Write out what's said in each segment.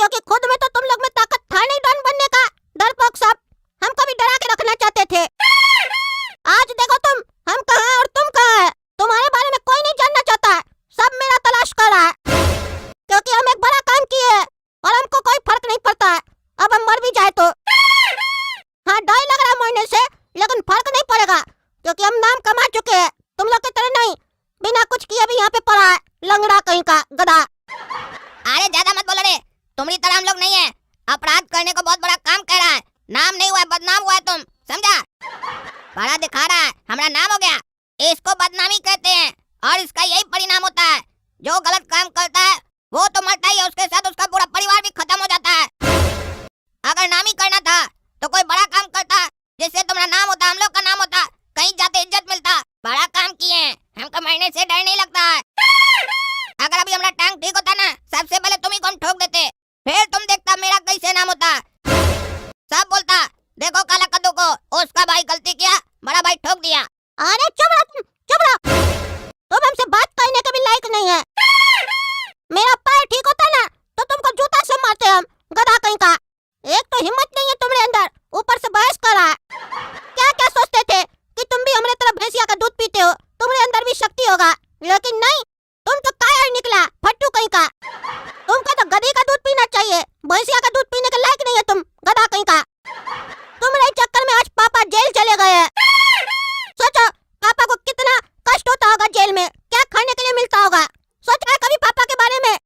क्योंकि खुद में तो तुम लोग में ताकत था नहीं डॉन बनने का। डरपोक सब हमको भी डरा के रखना चाहते थे। आज देखो तुम, हम कहाँ हैं और तुम कहाँ हैं। तुम्हारे बारे में कोई नहीं जानना चाहता है, सब मेरा तलाश कर रहा है, क्योंकि हम एक बड़ा काम किए हैं और हमको कोई फर्क नहीं पड़ता है। अब हम मर भी जाए तो हाँ डर लग रहा है मरने से, लेकिन फर्क नहीं पड़ेगा क्योंकि हम नाम कमा चुके हैं। तुम लोग की तरह नहीं, बिना कुछ किए भी यहाँ पे पड़ा है लंगड़ा कहीं का गधा। अरे ज्यादा मत बोलो रे, तुम्हारी तरह हम लोग नहीं है। अपराध करने को बहुत बड़ा काम कह रहा है, नाम नहीं हुआ है, बदनाम हुआ है, तुम समझा। बड़ा दिखा रहा है, हमारा नाम हो गया, इसको बदनामी कहते हैं और इसका यही परिणाम होता है। जो गलत काम करता है वो तो मरता ही है, उसके साथ उसका पूरा परिवार भी खत्म हो जाता है। अगर नाम ही करना था तो कोई बड़ा काम करता, जिससे तुम्हारा नाम होता, हम लोग का नाम होता, कहीं जाते इज्जत मिलता। बड़ा काम किए हैं, हमको मरने से डर नहीं लगता है। अगर अभी हमारा टांग ठीक होता ना, सबसे पहले तुम ही को हम ठोक देते, फिर तुम देखता मेरा कैसे नाम होता। सब बोलता देखो काला कद्दू को, उसका भाई गलती किया, बड़ा भाई ठोक दिया। अरे चुप रहो, चुप रहो, तुम हमसे बात करने के भी लायक नहीं है। मेरा पैर ठीक होता ना तो तुमको जूता से मारते हम, गधा कहीं का। एक तो हिम्मत नहीं है तुम्हारे अंदर, ऊपर से बहस कर रहा है। क्या क्या सोचते थे कि तुम भी हमारे तरह भैंसिया का दूध पीते हो, तुम्हारे अंदर भी शक्ति होगा, लेकिन नहीं, तुम तो कायर निकला, फट्टू कहीं का। तुमको तो गधी का दूध पीना चाहिए, भैंसिया का दूध पीने के लायक नहीं है तुम, गधा कहीं का। तुम्हारे चक्कर में आज पापा जेल चले गए हैं। सोचो पापा को कितना कष्ट होता होगा जेल में, क्या खाने के लिए मिलता होगा। सोचा है कभी पापा के बारे में?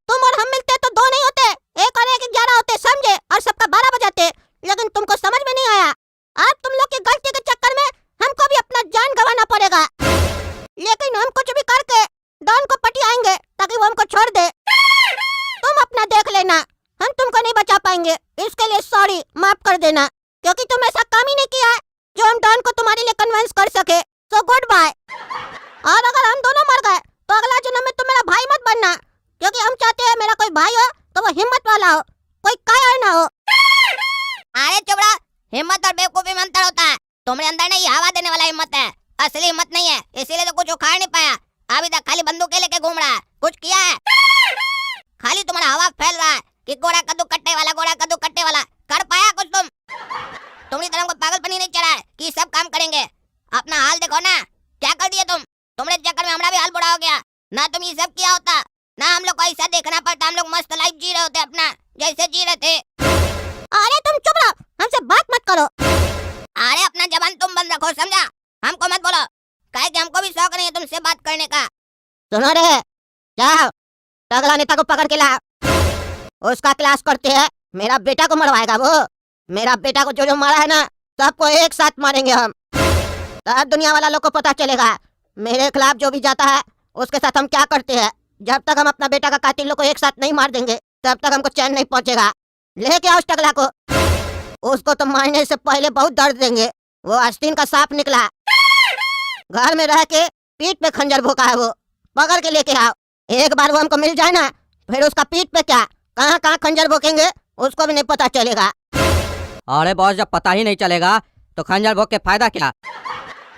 तुम और हम मिलते तो दो नहीं होते, एक और एक 11 होते, समझे, और सबका 12 बजाते, लेकिन तुमको समझ में नहीं आया। आज तुम लोग की गलती के चक्कर में हमको भी अपना जान गंवाना पड़ेगा, लेकिन हम कुछ भी करके डॉन को पटियाएंगे ताकि वो हमको छोड़ दे। तुम अपना देख लेना, हम तुमको नहीं बचा पाएंगे, इसके लिए सॉरी, माफ कर देना, क्योंकि तुम ऐसा काम ही नहीं किया है जो हम डॉन को तुम्हारे लिए कन्विंस कर सके। So good bye. और अगर हम दोनों मर गए तो अगला जन्म में तुम मेरा भाई मत बनना, क्योंकि हम चाहते हैं मेरा कोई भाई हो तो वो हिम्मत वाला हो, कोई कायर ना हो। अरे चुपड़ा, हिम्मत और बेवकूफी में अंतर होता है। तुम्हारे अंदर नहीं हवा देने वाला हिम्मत है, असली हिम्मत नहीं है, इसीलिए तो कुछ उखाड़ नहीं पाया। अभी तक खाली बंदूकें लेके घूम रहा है, कुछ किया है? खाली तुम्हारा हवा फैल रहा है कि गोड़ा कद्दू कट्टे वाला, गोड़ा कद्दू कट्टे वाला। कर पाया कुछ तुम? तुम्हारी तरह को पागलपनी नहीं चढ़ा है कि सब काम करेंगे। अपना हाल देखो ना, क्या कर दिए तुम। तुम्हारे चक्कर में हमारा भी हाल बुरा हो गया। ना तुम ये सब किया होता, ना हम लोग को ऐसा देखना पड़ता, हम लोग मस्त लाइफ जी रहे होते अपना जैसे जी रहे थे। अरे तुम चुप रहो, हमसे बात मत करो। अरे अपना जबान तुम बंद रखो, समझा, हमको मत बोलो, काहे कि हमको भी शौक नहीं है तुमसे बात करने का। सुनो रे, जाओ टगला नेता को पकड़ के लाओ, उसका क्लास करते हैं। मेरा बेटा को मरवाएगा वो, मेरा बेटा को जो जो मारा है ना, सबको एक साथ मारेंगे हम। तब दुनिया वाला लोग को पता चलेगा मेरे खिलाफ जो भी जाता है उसके साथ हम क्या करते हैं। जब तक हम अपना बेटा का कातिल लोग को एक साथ नहीं मार देंगे तब तक हमको चैन नहीं पहुंचेगा। लेके आओ उस टगला को, उसको तो मारने से पहले बहुत दर्द देंगे। वो आस्तीन का सांप निकला, घर में रह के पीठ पे खंजर भोंका है, वो पकड़ के लेके आओ। एक बार वो हमको मिल जाए ना, फिर उसका पीठ पे क्या कहाँ कहाँ खंजर भोंकेंगे उसको भी नहीं पता चलेगा। अरे बॉस, जब पता ही नहीं चलेगा तो खंजर भोंक के फायदा क्या।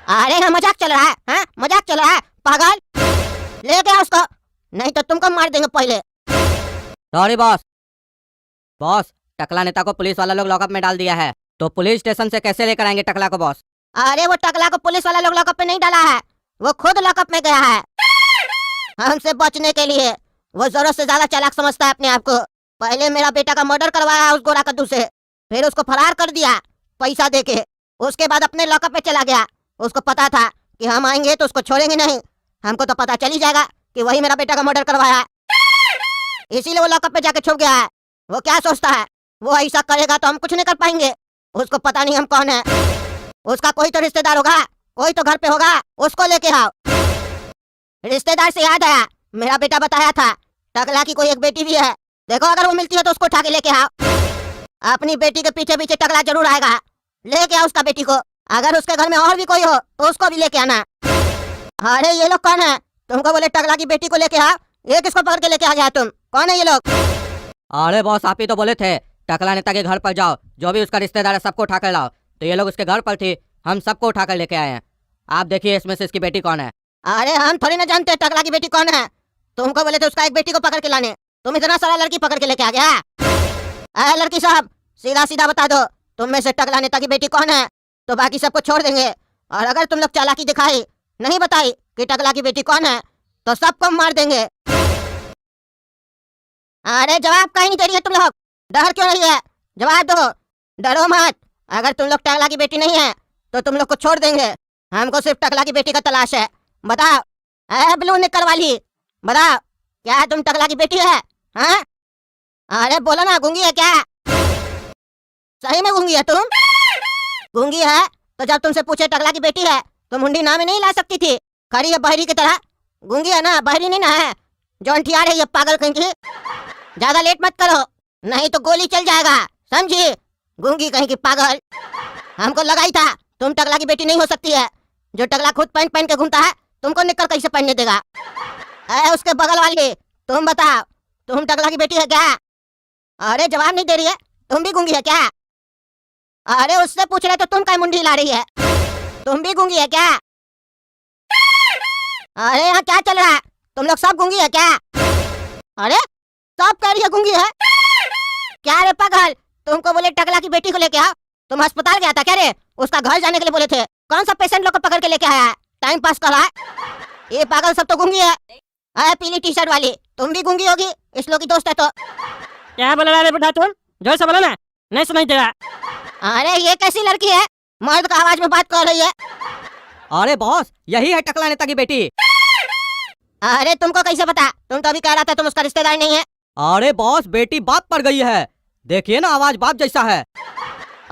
अरे हाँ मजाक चल रहा है, हाँ मजाक चल रहा है पागल। लेके आओ उसको, नहीं तो तुमको मार देंगे पहले। Sorry boss. बॉस, टकला नेता को पुलिस वाला लोग लॉकअप में डाल दिया है, तो पुलिस स्टेशन से कैसे लेकर आएंगे टकला को बॉस। अरे वो टकला को पुलिस वाला लोग लॉकअप में नहीं डाला है, वो खुद लॉकअप में गया है हमसे बचने के लिए। वो जरूरत से ज्यादा चालाक समझता है अपने आप को। पहले मेरा बेटा का मर्डर करवाया उस गोरा कद्दू से, फिर उसको फरार कर दिया पैसा देके। उसके बाद अपने लॉकअप में चला गया। उसको पता था कि हम आएंगे तो उसको छोड़ेंगे नहीं, हमको तो पता चल ही जाएगा कि वही मेरा बेटा का मर्डर करवाया, इसीलिए वो लॉकअप में जाके छुप गया है। वो क्या सोचता है, वो ऐसा करेगा तो हम कुछ नहीं कर पाएंगे। उसको पता नहीं हम कौन है। उसका कोई तो रिश्तेदार होगा, कोई तो घर पे होगा, उसको लेके आओ। रिश्तेदार से याद आया, मेरा बेटा बताया था टकला की कोई एक बेटी भी है। देखो अगर वो मिलती है तो उसको उठा के लेके आओ। अपनी बेटी के पीछे पीछे टकला जरूर आएगा, लेके आओ उसका बेटी को। अगर उसके घर में और भी कोई हो तो उसको भी लेके आना। अरे ये लोग कौन है, तुमको बोले टकला की बेटी को लेके आओ, ये किसको पकड़ के लेके आ गया तुम, कौन है ये लोग। अरे बॉस, आप ही तो बोले थे टकला नेता के घर पर जाओ, जो भी उसका रिश्तेदार है सबको उठा कर लाओ। तो ये लोग उसके घर पर थी, हम सबको उठा कर लेके आए हैं। आप देखिए इसमें से इसकी बेटी कौन है। अरे हम थोड़ी ना जानते टकला की बेटी कौन है, तुमको बोले थे उसका एक बेटी को पकड़ के लाने, तुम इतना सारा लड़की पकड़ के लेके आ गया? अरे लड़की साहब, सीधा सीधा बता दो, तुम में से टकला नेता की बेटी कौन है, तो बाकी सबको छोड़ देंगे। और अगर तुम लोग चालाकी दिखाई, नहीं बताई कि टकला की बेटी कौन है, तो सबको मार देंगे। अरे जवाब कहीं नहीं दे रही है तुम लोग, डर क्यों रही है? जवाब दो, डरो मत। अगर तुम लोग टकला की बेटी नहीं है तो तुम लोग को छोड़ देंगे। हमको सिर्फ टकला की बेटी का तलाश है। बताओ, अरे ब्लू निक्कर वाली, बताओ क्या तुम टकला की बेटी है? हाँ? अरे बोलो ना, गूंगी है क्या? सही में गूंगी है तुम? गूंगी है तो जब तुमसे पूछे टकला की बेटी है तो मुंडी नाम नहीं ला सकती थी, खड़ी है बहरी की तरह। गूंगी है ना, बहरी नहीं ना है। जौन ठिया रही है पागल कहीं की। ज्यादा लेट मत करो, नहीं तो गोली चल जाएगा, समझी? गूंगी कहीं की पागल। हमको लगाई था तुम टकला की बेटी नहीं हो सकती है। जो टकला खुद पैंट पहन के घूमता है, तुमको निक्कर कैसे पहनने देगा? अरे उसके बगल वाली, तुम बताओ, तुम टकला की बेटी है क्या? अरे जवाब नहीं दे रही है, तुम भी गूंगी है क्या? अरे उससे पूछ रहे तो तुम काय मुंडी ला रही है? तुम भी गूंगी है क्या? अरे यहाँ क्या चल रहा है? तुम लोग सब गूंगी है क्या? अरे सब कह रही है गूंगी है। क्या रे पागल, तुमको बोले टकला की बेटी को लेके आओ, तुम अस्पताल गया था क्या रे? उसका घर जाने के लिए बोले थे। कौन सा पेशेंट लोग को पकड़ के लेके आया है? टाइम पास कर रहा है। ये पागल सब तो गूंगी है। अरे पीली टी शर्ट वाली, तुम भी गूंगी होगी, इस लोग की दोस्त है तो। क्या बोल रहा है बेटा तुम? जोर से बोलो ना, नहीं सुनाई दे रहा। अरे ये कैसी लड़की है, मर्द का आवाज में बात कर रही है? अरे बॉस, यही है टकला नेता की बेटी। अरे तुमको कैसे पता? तुम तो अभी कह रहा था तुम उसका रिश्तेदार नहीं है। अरे बॉस, बेटी बाप पर गई है, देखिए ना आवाज बाप जैसा है।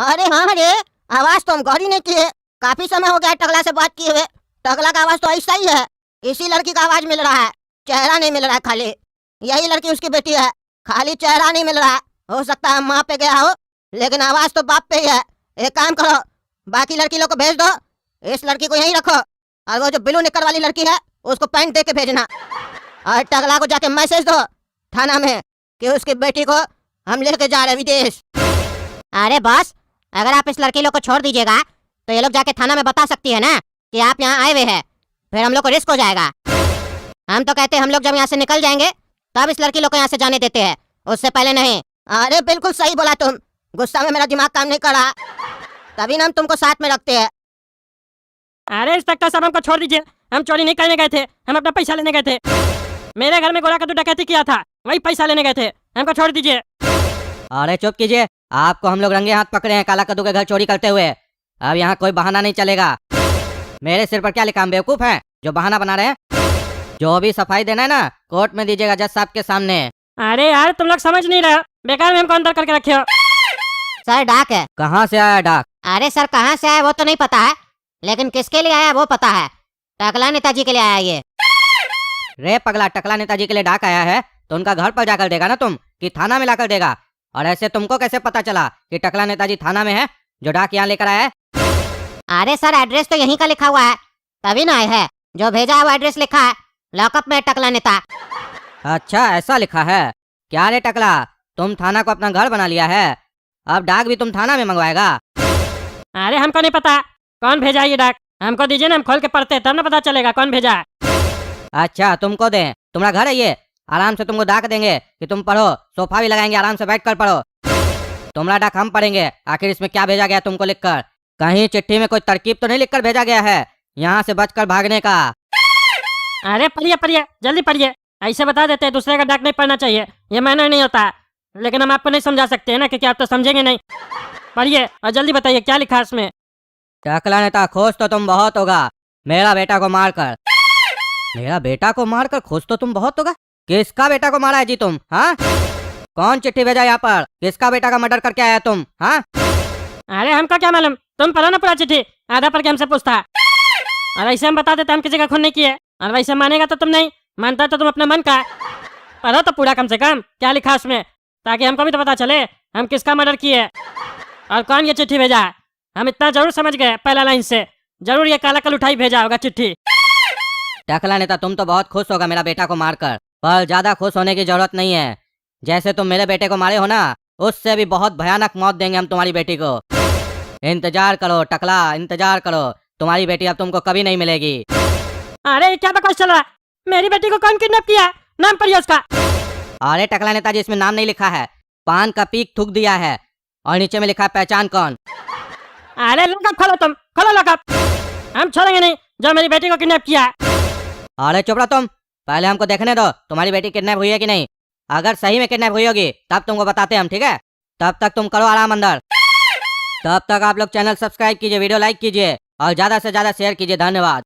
अरे हाँ रे, आवाज तो हम गौर ही नहीं किए, काफी समय हो गया टकला से बात किए हुए। टकला का आवाज तो ऐसा ही है, इसी लड़की का आवाज मिल रहा है, चेहरा नहीं मिल रहा है। खाली यही लड़की उसकी बेटी है, खाली चेहरा नहीं मिल रहा। हो सकता है माँ पे गया हो, लेकिन आवाज तो बाप पे ही है। एक काम करो, बाकी लड़की लोग को भेज दो, इस लड़की को यहीं रखो, और वो जो ब्लू निक्कर वाली लड़की है उसको पैंट दे के भेजना। और टकला को जाके मैसेज दो थाना में कि उसकी बेटी को हम लेके जा रहे विदेश। अरे बॉस, अगर आप इस लड़की लोग को छोड़ दीजिएगा तो ये लोग जाके थाना में बता सकती है ना कि आप यहाँ आए हुए हैं, फिर हम लोग को रिस्क हो जाएगा। हम तो कहते हैं हम लोग जब यहाँ से निकल जाएंगे तब इस लड़की लोग को यहाँ से जाने देते हैं, उससे पहले नहीं। अरे बिल्कुल सही बोला तुम, गुस्सा में मेरा दिमाग काम नहीं कर रहा, तभी ना हम तुमको साथ में रखते हैं। अरे इस तक का सब हमको छोड़ दीजिए, हम चोरी नहीं करने गए थे, हम अपना पैसा लेने गए थे। मेरे घर में गोला कद्दू डकैती किया था, वही पैसा लेने गए थे, हमको छोड़ दीजिए। अरे चुप कीजिए, आपको हम लोग रंगे हाथ पकड़े हैं काला कद्दू के घर चोरी करते हुए। अब यहाँ कोई बहाना नहीं चलेगा। मेरे सिर पर क्या लिखा, हम बेवकूफ हैं जो बहाना बना रहे हैं? जो भी सफाई देना है ना, कोर्ट में दीजिएगा जज साहब के सामने। अरे यार तुम लोग समझ नहीं रहे, बेकार में हमको अंदर करके रखे हो। सर डाक है। कहाँ से आया डाक? अरे सर कहाँ से आया वो तो नहीं पता है, लेकिन किसके लिए आया वो पता है। टकला नेताजी के लिए आया ये। रे पगला, टकला नेताजी के लिए डाक आया है तो उनका घर पर जाकर देगा ना तुम, कि थाना में लाकर देगा? और ऐसे तुमको कैसे पता चला कि टकला नेताजी थाना में है जो डाक यहाँ लेकर आया है? अरे सर एड्रेस तो यहीं का लिखा हुआ है, तभी ना आए है। जो भेजा है वो एड्रेस लिखा है, लॉकअप में टकला नेता। अच्छा ऐसा लिखा है क्या? रे टकला, तुम थाना को अपना घर बना लिया है, अब डाक भी तुम थाना में मंगवाएगा? अरे हमको नहीं पता कौन भेजा ये डाक, हमको दीजिए ना, हम खोल के पढ़ते तब ना पता चलेगा कौन भेजा है। अच्छा तुमको दें, तुम्हारा घर है ये, आराम से तुमको डाक देंगे कि तुम पढ़ो, सोफा भी लगाएंगे, आराम से बैठ कर पढ़ो। तुम्हारा डाक हम पढ़ेंगे, आखिर इसमें क्या भेजा गया तुमको लिखकर? कहीं चिट्ठी में कोई तरकीब तो नहीं लिखकर भेजा गया है यहाँ से बचकर भागने का? अरे पढ़िए पढ़िए, जल्दी पढ़िए, ऐसे बता देते हैं दूसरे का डाक नहीं पढ़ना चाहिए, ये मैनर नहीं होता है। लेकिन हम आपको नहीं समझा सकते हैं ना, क्योंकि आप तो समझेंगे नहीं। पढ़िए और जल्दी बताइए क्या लिखा है इसमें। टकला नेता, खोज तो तुम बहुत होगा मेरा बेटा को मारकर। मेरा बेटा को मारकर खोज तो तुम बहुत होगा? किसका बेटा को मारा है जी तुम? हाँ, कौन चिट्ठी भेजा यहाँ पर? किसका बेटा का मर्डर करके आया तुम? हाँ, अरे हमको क्या मालूम, तुम पढ़ो ना पूरा चिट्ठी, आधा पढ़ के हमसे पूछता। और ऐसे हम बता देते हम किसी का खून नहीं किए, और वैसे मानेगा तो तुम नहीं, मानता तो तुम अपने मन का। पढ़ो तो पूरा कम से कम क्या लिखा उसमें, ताकि हमको भी तो पता चले हम किसका मर्डर किए और कौन ये चिट्ठी भेजा है। हम इतना जरूर समझ गए पहला लाइन से, जरूर ये काला कल उठाई भेजा होगा चिट्ठी। टकला नेता, तुम तो बहुत खुश होगा मेरा बेटा को मारकर, पर ज्यादा खुश होने की जरूरत नहीं है। जैसे तुम मेरे बेटे को मारे हो ना, उससे भी बहुत भयानक मौत देंगे हम तुम्हारी बेटी को। इंतजार करो टकला, इंतजार करो, तुम्हारी बेटी अब तुमको कभी नहीं मिलेगी। अरे क्या बकवास चल रहा है, मेरी बेटी को कौन किडनैप किया, नाम पढ़िए उसका। अरे टकला नेताजी, इसमें नाम नहीं लिखा है, पान का पीक थूक दिया है और नीचे में लिखा है पहचान कौन। अरे लॉकअप खोलो, तुम खोलो लॉकअप। हम छोड़ेंगे नहीं जो मेरी बेटी को किडनैप किया। अरे चुप रहो तुम, पहले हमको देखने दो तुम्हारी बेटी किडनैप हुई है कि नहीं। अगर सही में किडनैप हुई होगी तब तुमको बताते हैं हम, ठीक है? तब तक तुम करो आराम अंदर। तब तक आप लोग चैनल सब्सक्राइब कीजिए, वीडियो लाइक कीजिए और ज्यादा से ज्यादा शेयर कीजिए। धन्यवाद।